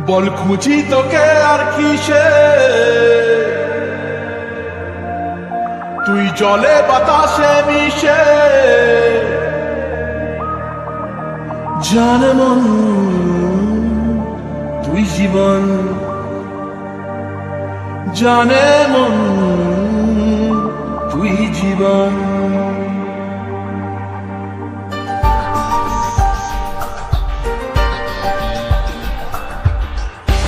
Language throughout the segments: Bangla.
বল খুঁজি তোকে আর কিসে, তুই জলে বাতাসে মিশে। জানে মন তুই জীবন, জানে মন তুই জীবন।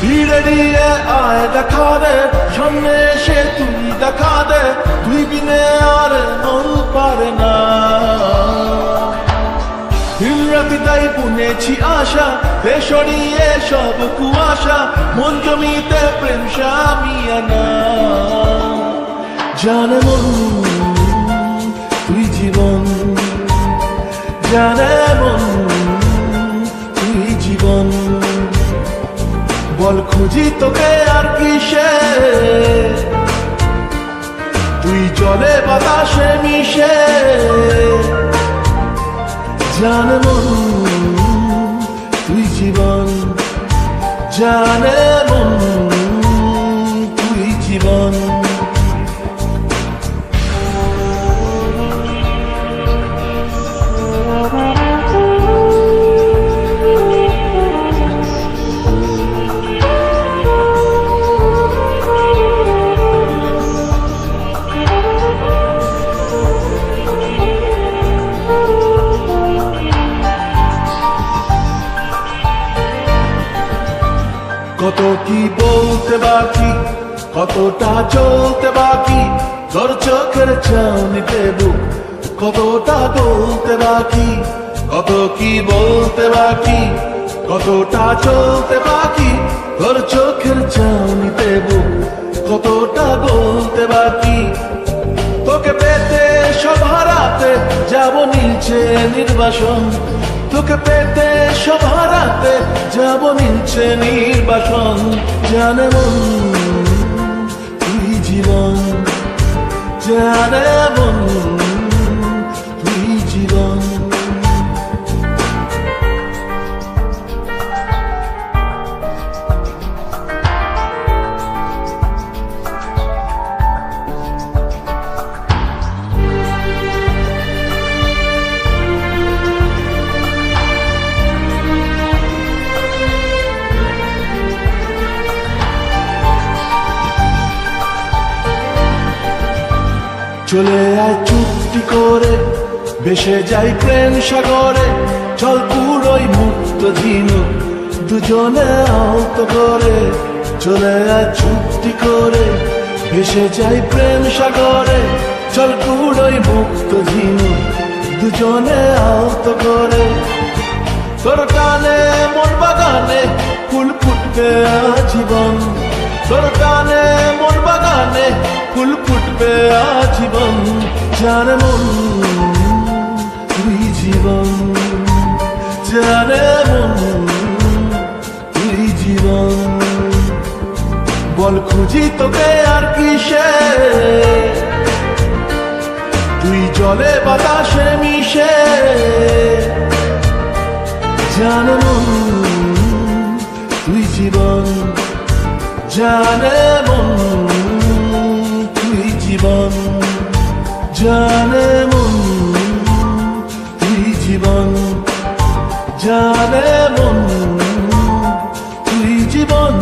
ধীরে ধীরে আয় দেখা দে, সামনে এসে তুই দেখা দে, তুই বিনে আর মন পারে না। দিন রাতি তাই বুনেছি আশা, বেসরিয়ে সব কুয়াশা, মন জমিতে প্রেম শামিয়ানা। জানে মন তুই জীবন, জানে মন তুই জীবন। বল খুঁজি তোকে আর কিসে, তুই জলে বাতাসে মিশে। জানে মন তুই জীবন, জানে মন তুই জীবন। কত কি বলতে বাকি, কতটা চলতে বাকি, তোর চোখের চাউনিতে বুক কতটা বলতে বাকি। কত কি বলতে বাকি, কতটা চলতে বাকি, তোর চোখের চাউনিতে বুক কতটা বলতে বাকি। তোকে পেতে সব হারাতে যাব নিচে নির্বাসন, তোকে পেতে সব হারাতে যাব নিচে নির্বাসন। জানে মন তুই জীবন, জানে মন তুই জীবন। চলে আয় চুক্তি করে, ভেসে যাই প্রেম সাগরে, চল পুরোই মুক্ত ঝিনুক দুজনে আহত করে। চলে আয় চুক্তি করে, ভেসে যাই প্রেম সাগরে, চল পুরোই মুক্ত ঝিনুক দুজনে আহত করে। তোর টানে মোর বাগানে ফুল ফুটবে আজীবন, তোর টানে মোর বাগানে ফুল ফুটবে আজীবন। জানে মন তুই জীবন, জানে মন তুই জীবন। বল খুঁজি তোকে আর কিসে, তুই জলে বাতাসে মিশে। জানে মন তুই জীবন, জানে মন তুই জীবন, জানে মন তুই জীবন, জানে মন তুই জীবন।